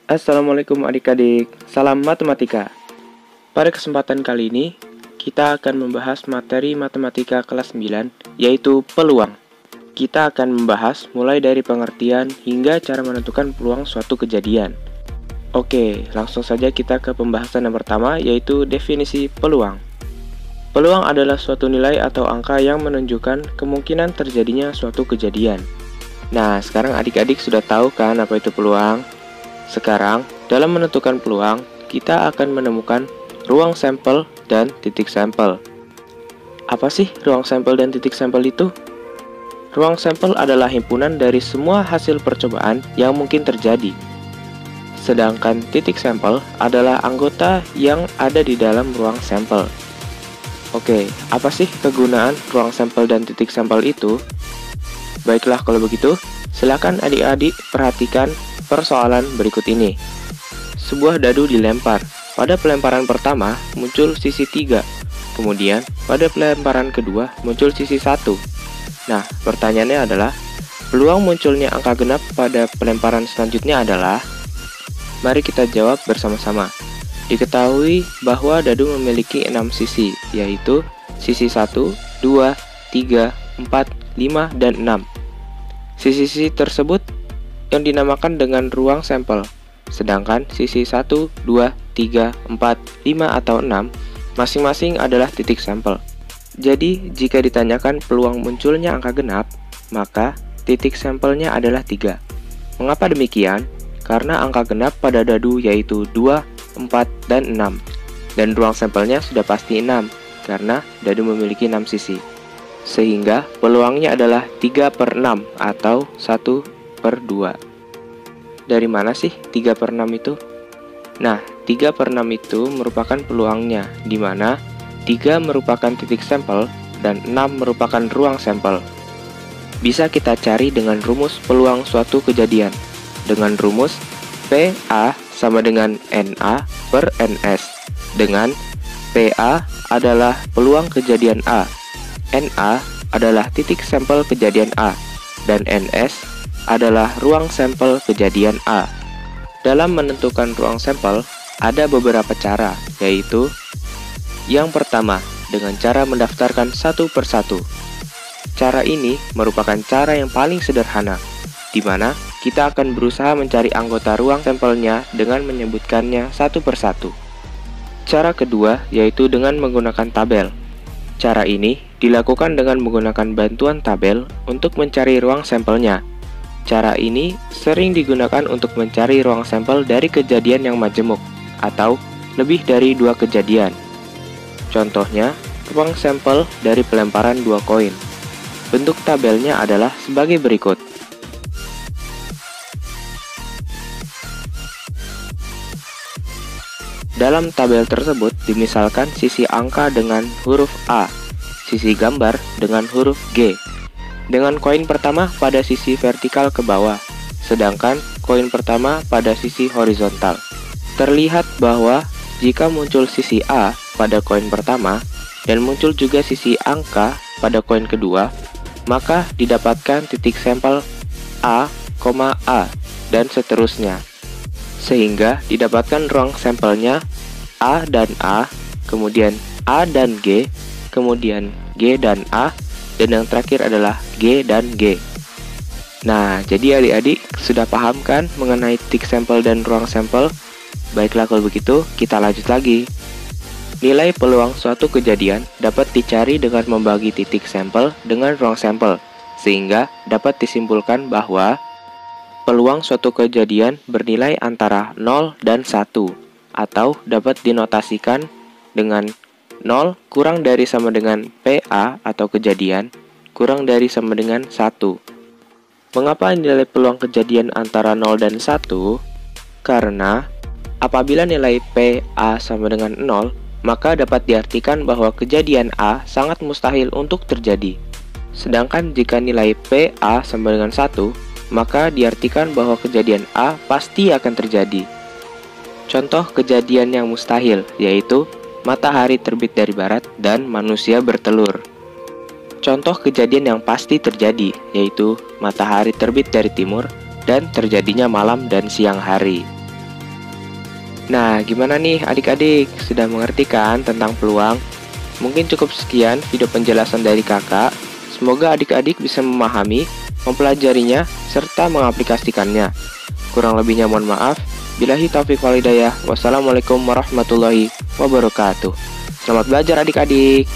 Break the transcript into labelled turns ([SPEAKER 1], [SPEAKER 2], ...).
[SPEAKER 1] Assalamualaikum adik-adik, salam matematika. Pada kesempatan kali ini, kita akan membahas materi matematika kelas 9, yaitu peluang. Kita akan membahas mulai dari pengertian hingga cara menentukan peluang suatu kejadian. Oke, langsung saja kita ke pembahasan yang pertama, yaitu definisi peluang. Peluang adalah suatu nilai atau angka yang menunjukkan kemungkinan terjadinya suatu kejadian. Nah, sekarang adik-adik sudah tahu kan apa itu peluang? Sekarang, dalam menentukan peluang, kita akan menemukan ruang sampel dan titik sampel. Apa sih ruang sampel dan titik sampel itu? Ruang sampel adalah himpunan dari semua hasil percobaan yang mungkin terjadi. Sedangkan titik sampel adalah anggota yang ada di dalam ruang sampel. Oke, apa sih kegunaan ruang sampel dan titik sampel itu? Baiklah kalau begitu, silakan adik-adik perhatikan persoalan berikut ini. Sebuah dadu dilempar. Pada pelemparan pertama muncul sisi 3. Kemudian pada pelemparan kedua muncul sisi 1. Nah, pertanyaannya adalah peluang munculnya angka genap pada pelemparan selanjutnya adalah? Mari kita jawab bersama-sama. Diketahui bahwa dadu memiliki 6 sisi, yaitu sisi 1, 2, 3, 4, 5, dan 6. Sisi-sisi tersebut yang dinamakan dengan ruang sampel, sedangkan sisi 1, 2, 3, 4, 5, atau 6 masing-masing adalah titik sampel. Jadi, jika ditanyakan peluang munculnya angka genap, maka titik sampelnya adalah 3. Mengapa demikian? Karena angka genap pada dadu yaitu 2, 4, dan 6, dan ruang sampelnya sudah pasti 6, karena dadu memiliki 6 sisi. Sehingga peluangnya adalah 3/6 atau 1/2. Dari mana sih 3/6 itu? Nah, 3/6 itu merupakan peluangnya, di mana 3 merupakan titik sampel dan 6 merupakan ruang sampel. Bisa kita cari dengan rumus peluang suatu kejadian. Dengan rumus PA sama dengan NA per NS, dengan PA adalah peluang kejadian A, NA adalah titik sampel kejadian A, dan NS adalah ruang sampel kejadian A. Dalam menentukan ruang sampel, ada beberapa cara, yaitu yang pertama, dengan cara mendaftarkan satu persatu. Cara ini merupakan cara yang paling sederhana, di mana kita akan berusaha mencari anggota ruang sampelnya dengan menyebutkannya satu persatu. Cara kedua, yaitu dengan menggunakan tabel. Cara ini dilakukan dengan menggunakan bantuan tabel untuk mencari ruang sampelnya. Cara ini sering digunakan untuk mencari ruang sampel dari kejadian yang majemuk atau lebih dari 2 kejadian. Contohnya, ruang sampel dari pelemparan 2 koin. Bentuk tabelnya adalah sebagai berikut. Dalam tabel tersebut dimisalkan sisi angka dengan huruf A, sisi gambar dengan huruf G, dengan koin pertama pada sisi vertikal ke bawah, sedangkan koin pertama pada sisi horizontal. Terlihat bahwa jika muncul sisi A pada koin pertama dan muncul juga sisi angka pada koin kedua, maka didapatkan titik sampel A, A, dan seterusnya. Sehingga didapatkan ruang sampelnya A dan A, kemudian A dan G, kemudian G dan A, dan yang terakhir adalah G dan G. Nah, jadi adik-adik sudah paham kan mengenai titik sampel dan ruang sampel? Baiklah kalau begitu, kita lanjut lagi. Nilai peluang suatu kejadian dapat dicari dengan membagi titik sampel dengan ruang sampel, sehingga dapat disimpulkan bahwa peluang suatu kejadian bernilai antara 0 dan 1, atau dapat dinotasikan dengan 0 kurang dari sama dengan PA atau kejadian, kurang dari sama dengan 1. Mengapa nilai peluang kejadian antara 0 dan 1? Karena apabila nilai PA sama dengan 0, maka dapat diartikan bahwa kejadian A sangat mustahil untuk terjadi. Sedangkan jika nilai PA sama dengan 1, maka diartikan bahwa kejadian A pasti akan terjadi. Contoh kejadian yang mustahil, yaitu matahari terbit dari barat dan manusia bertelur. Contoh kejadian yang pasti terjadi, yaitu matahari terbit dari timur dan terjadinya malam dan siang hari. Nah, gimana nih adik-adik? Sudah mengerti kan tentang peluang? Mungkin cukup sekian video penjelasan dari kakak. Semoga adik-adik bisa memahami, mempelajarinya, serta mengaplikasikannya. Kurang lebihnya mohon maaf. Billahi taufiq wal hidayah. Wassalamualaikum warahmatullahi wabarakatuh. Selamat belajar adik-adik.